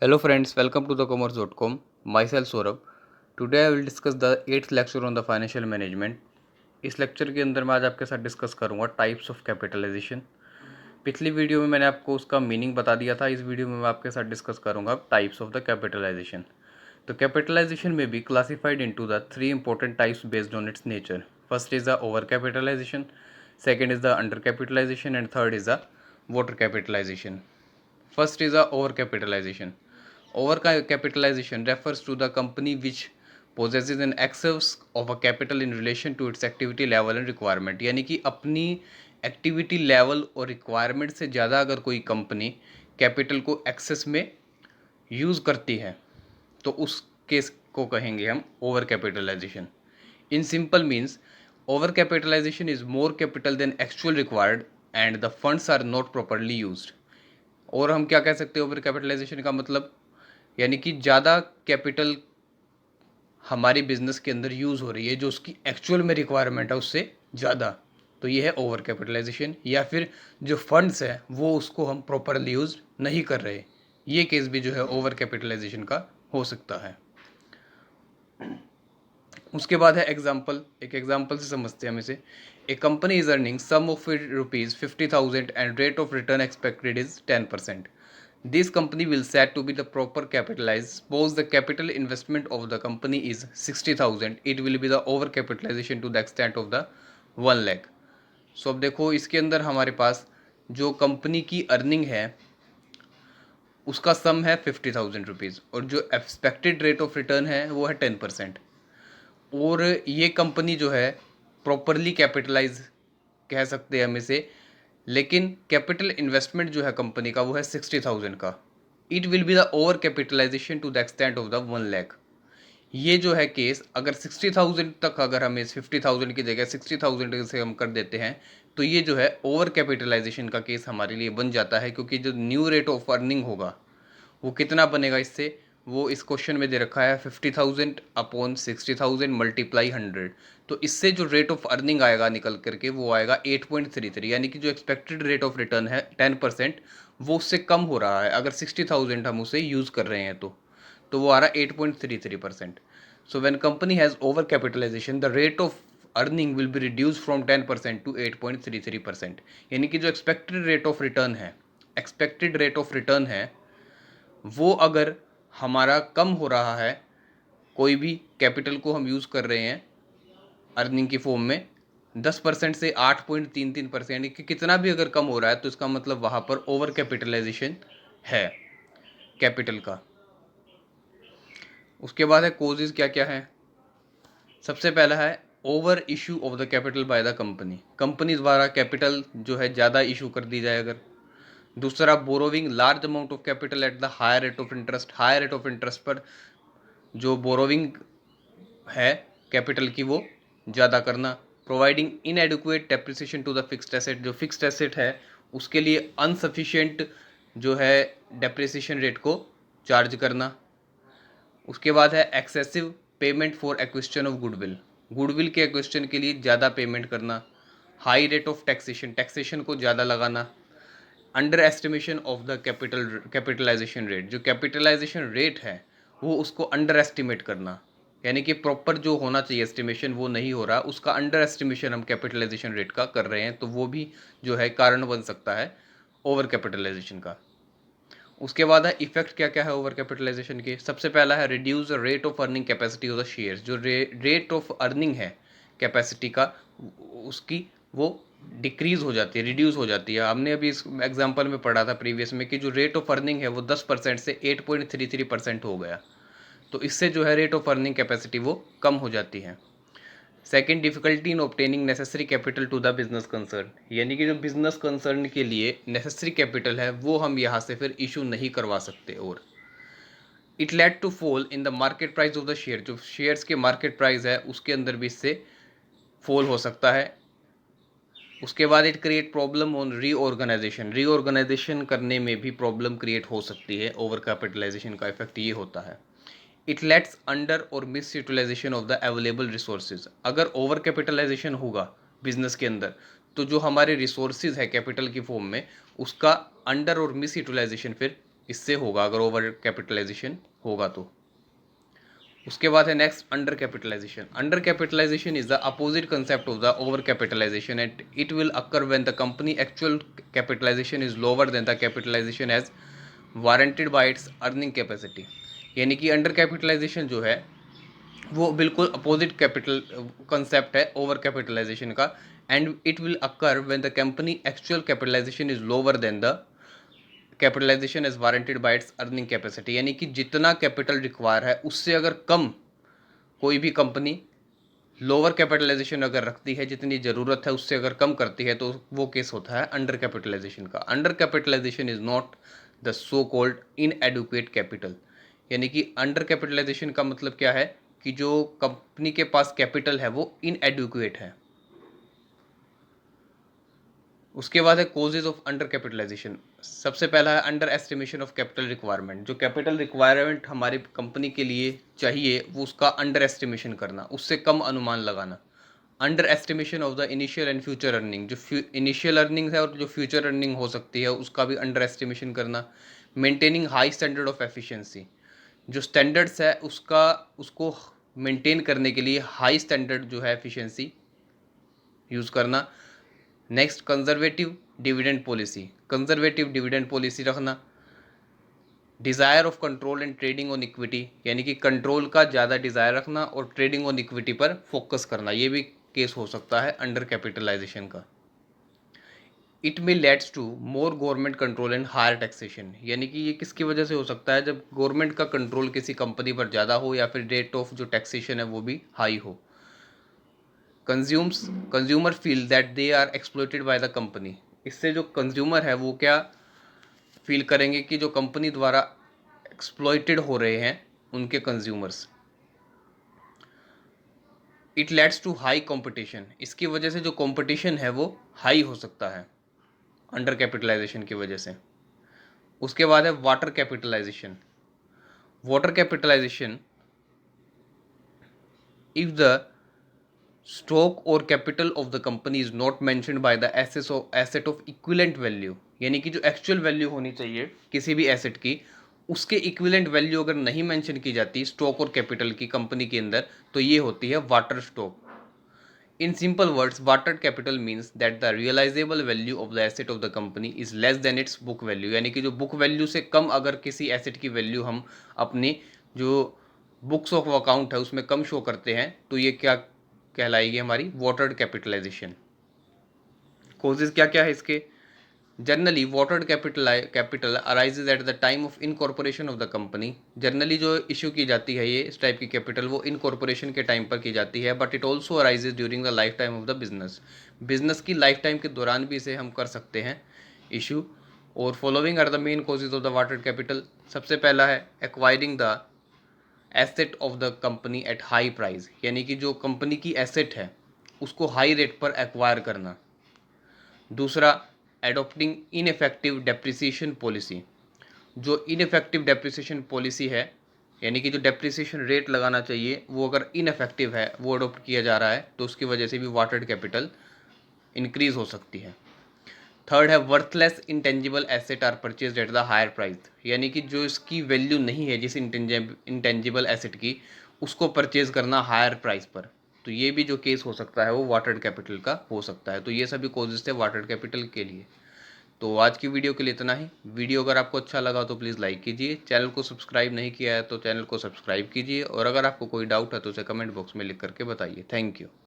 Hello friends, welcome to thecommerce.com. Myself Saurabh. Today I will discuss the 8th lecture on the financial management. इस lecture के अंदर मैं आज आपके साथ डिस्कस करूंगा टाइप्स ऑफ कैपिटलाइजेशन। पिछली वीडियो में मैंने आपको उसका मीनिंग बता दिया था। इस वीडियो में मैं आपके साथ डिस्कस करूंगा टाइप्स ऑफ द कैपिटलाइजेशन। तो कैपिटलाइजेशन में be classified into the three important types based on its nature. First is the over capitalization, second is the under capitalization and third is the water capitalization. First is a overcapitalization. Overcapitalization refers to the company which possesses an excess of a capital in relation to its activity level and requirement. यानी कि अपनी activity level और requirement से ज़्यादा अगर कोई company capital को excess में यूज़ करती है तो उस केस को कहेंगे हम over capitalization. In simple means over capitalization is more capital than actual required and the funds are not properly used. और हम क्या कह सकते हैं ओवर कैपिटलाइजेशन का मतलब, यानी कि ज़्यादा कैपिटल हमारी बिजनेस के अंदर यूज़ हो रही है जो उसकी एक्चुअल में रिक्वायरमेंट है उससे ज़्यादा, तो ये है ओवर कैपिटलाइजेशन. या फिर जो फंड्स है वो उसको हम प्रॉपरली यूज़ नहीं कर रहे, ये केस भी जो है ओवर कैपिटलाइजेशन का हो सकता है. उसके बाद है एग्जाम्पल. एक एग्जाम्पल से समझते हैं हम इसे. A company is earning sum of ₹50,000 and rate of return expected is 10%. This company will said to be the proper capitalized. Suppose the capital investment of the company is 60,000. It will be the over capitalization to the extent of the 1 lakh. So अब देखो इसके अंदर हमारे पास जो company की earning है उसका सम है ₹50,000 और जो एक्सपेक्टेड रेट ऑफ रिटर्न है वो है 10%. और ये कंपनी जो है प्रॉपरली कैपिटलाइज कह सकते हैं हम इसे, लेकिन कैपिटल इन्वेस्टमेंट जो है कंपनी का वो है 60,000 का. It will be the over capitalization to the extent of the 1 lakh. ये जो है केस अगर 60,000 तक अगर हम इस 50,000 की जगह 60,000 से हम कर देते हैं तो ये जो है ओवर कैपिटलाइजेशन का केस हमारे लिए बन जाता है, क्योंकि जो न्यू रेट ऑफ अर्निंग होगा वो कितना बनेगा इससे, वो इस क्वेश्चन में दे रखा है 50,000 अपॉन 60,000 मल्टीप्लाई 100. तो इससे जो रेट ऑफ अर्निंग आएगा निकल करके वो आएगा 8.33. यानी कि जो एक्सपेक्टेड रेट ऑफ रिटर्न है 10% वो उससे कम हो रहा है. अगर 60,000 हम उसे यूज़ कर रहे हैं तो वो आ रहा है 8.33%. So when company has over capitalization the rate of earning will be reduce from 10% to 8.33%. यानी कि जो एक्सपेक्टेड रेट ऑफ रिटर्न है वो अगर हमारा कम हो रहा है, कोई भी कैपिटल को हम यूज़ कर रहे हैं अर्निंग की फॉर्म में 10% से 8.33%, कि कितना भी अगर कम हो रहा है तो इसका मतलब वहाँ पर ओवर कैपिटलाइजेशन है कैपिटल का. उसके बाद है कोजेज क्या क्या है. सबसे पहला है over issue of the capital by the company द्वारा कैपिटल जो है ज़्यादा इशू कर दी जाए अगर. दूसरा borrowing large amount of capital at the higher rate of interest. Higher rate of interest पर जो बोरोविंग है कैपिटल की वो ज़्यादा करना. Providing inadequate depreciation to the fixed asset. जो फिक्स्ड एसेट है उसके लिए अनसफिशिएंट जो है डेप्रिसिएशन रेट को चार्ज करना. उसके बाद है excessive payment for acquisition of goodwill. Goodwill के एक्विजिशन के लिए ज़्यादा पेमेंट करना. हाई रेट ऑफ टैक्सेशन को ज़्यादा लगाना. Under estimation of the capitalization rate. जो कैपिटलाइजेशन रेट है वो उसको अंडर एस्टिमेट करना, यानी कि प्रॉपर जो होना चाहिए एस्टिमेशन वो नहीं हो रहा, उसका अंडर एस्टिमेशन हम कैपिटलाइजेशन रेट का कर रहे हैं, तो वो भी जो है कारण बन सकता है ओवर कैपिटलाइजेशन का. उसके बाद है इफेक्ट क्या क्या है ओवर कैपिटलाइजेशन के. सबसे पहला है reduce rate of earning capacity of the shares. जो रेट ऑफ अर्निंग है कैपेसिटी का उसकी वो डिक्रीज हो जाती है, रिड्यूस हो जाती है. हमने अभी इस एग्जांपल में पढ़ा था प्रीवियस में कि जो रेट ऑफ अर्निंग है वो 10% से 8.33% हो गया, तो इससे जो है रेट ऑफ अर्निंग कैपेसिटी वो कम हो जाती है. Second, difficulty in obtaining necessary capital to the business concern. यानी कि जो बिजनेस कंसर्न के लिए नेसेसरी कैपिटल है वो हम यहाँ से फिर इशू नहीं करवा सकते. और it led to fall in the market price of the share. जो शेयर्स के मार्केट प्राइस है उसके अंदर भी इससे फॉल हो सकता है. उसके बाद it create problem on reorganization करने में भी प्रॉब्लम क्रिएट हो सकती है. ओवर कैपिटलाइजेशन का इफेक्ट ये होता है. इट लेट्स अंडर और misutilization of the available resources. अगर ओवर कैपिटलाइजेशन होगा बिजनेस के अंदर तो जो हमारे रिसोर्सेज है कैपिटल की फॉर्म में उसका अंडर और मिस यूटिलाइजेशन फिर इससे होगा अगर ओवर कैपिटलाइजेशन होगा तो। उसके बाद है next under capitalization. Under capitalization is the opposite concept of the over capitalization and it will occur when the company actual capitalization is lower than the capitalization as warranted by its earning capacity. यानी कि under capitalization जो है वो बिल्कुल opposite capital concept है over capitalization का, and it will occur when the company actual capitalization is lower than the capitalization is warranted by its earning capacity. यानी कि जितना कैपिटल रिक्वायर है उससे अगर कम कोई भी कंपनी लोअर कैपिटलाइजेशन अगर रखती है, जितनी ज़रूरत है उससे अगर कम करती है, तो वो केस होता है अंडर कैपिटलाइजेशन का। Under capitalization is not the so called inadequate capital. यानी कि अंडर कैपिटलाइजेशन का मतलब क्या है कि जो कंपनी के पास कैपिटल है वो इनएडुकेट है। उसके बाद है कोजेज ऑफ अंडर कैपिटलाइजेशन। सबसे पहला है under estimation of capital requirement. जो कैपिटल रिक्वायरमेंट हमारी कंपनी के लिए चाहिए वो उसका अंडर एस्टिमेशन करना, उससे कम अनुमान लगाना। Under estimation of the initial and future earning. जो इनिशियल अर्निंग है और जो फ्यूचर अर्निंग हो सकती है उसका भी अंडर एस्टिमेशन करना। Maintaining high standard of efficiency. जो स्टैंडर्ड्स है उसको मेंटेन करने के लिए हाई स्टैंडर्ड जो है एफिशिएंसी यूज़ करना। Next conservative dividend policy. Conservative dividend policy रखना। Desire of control and trading on equity. यानी कि कंट्रोल का ज़्यादा डिज़ायर रखना और ट्रेडिंग ऑन इक्विटी पर फोकस करना, ये भी केस हो सकता है अंडर कैपिटलाइजेशन का। It may leads to more government control and higher taxation. यानी कि ये किसकी वजह से हो सकता है, जब गवर्नमेंट का कंट्रोल किसी कंपनी पर ज़्यादा हो या फिर रेट ऑफ जो टैक्सेशन है वो भी हाई हो। Consumer feel that they are exploited by the company. इससे जो कंज्यूमर है वो क्या फील करेंगे कि जो कंपनी द्वारा एक्सप्लॉइटेड हो रहे हैं उनके consumers. It leads to high competition. इसकी वजह से जो कंपटीशन है वो हाई हो सकता है अंडर कैपिटलाइजेशन की वजह से। उसके बाद है water capitalization. Water capitalization if the stock और capital of the company is not mentioned by the asset of equivalent value. यानी कि जो एक्चुअल वैल्यू होनी चाहिए किसी भी एसेट की, उसके इक्विवेलेंट वैल्यू अगर नहीं मेंशन की जाती स्टॉक और कैपिटल की कंपनी के अंदर, तो ये होती है water stock. In simple words, water capital means that the realizable value of the asset of the company is less than its book value. यानी कि जो बुक वैल्यू से कम अगर किसी एसेट की वैल्यू हम अपनी जो बुक्स ऑफ अकाउंट है उसमें कम शो करते हैं, तो ये क्या कहलाएगी हमारी वाटर कैपिटलाइजेशन। कोजेज क्या क्या है इसके। Generally water capital arises at the time of incorporation of the company. Generally जो इशू की जाती है ये इस टाइप की कैपिटल वो इनकॉर्पोरेशन के टाइम पर की जाती है, but it also arises during the life time of the business. Business की लाइफ टाइम के दौरान भी इसे हम कर सकते हैं इशू। और following are the main causes of the water capital. सबसे पहला है acquiring the asset of the company at high price. यानी कि जो कंपनी की एसेट है उसको हाई रेट पर एक्वायर करना। दूसरा, एडॉप्टिंग इनइफेक्टिव डेप्रिसिएशन पॉलिसी। जो इनइफेक्टिव डेप्रिसिएशन पॉलिसी है, यानी कि जो डेप्रिसिएशन रेट लगाना चाहिए वो अगर इनइफेक्टिव है, वो अडोप्ट किया जा रहा है, तो उसकी वजह से भी वाटर कैपिटल इंक्रीज हो सकती है। थर्ड है worthless intangible asset are purchase at the higher price. यानी कि जो इसकी वैल्यू नहीं है जिस इंटेंजिबल एसेट की, उसको परचेज करना हायर प्राइस पर, तो ये भी जो केस हो सकता है वो वाटर कैपिटल का हो सकता है। तो ये सभी कोजेस थे वाटर कैपिटल के लिए। तो आज की वीडियो के लिए इतना ही। वीडियो अगर आपको अच्छा लगा तो प्लीज़ लाइक कीजिए, चैनल को सब्सक्राइब नहीं किया है तो चैनल को सब्सक्राइब कीजिए, और अगर आपको कोई डाउट है तो उसे कमेंट बॉक्स में लिख करके बताइए। Thank you.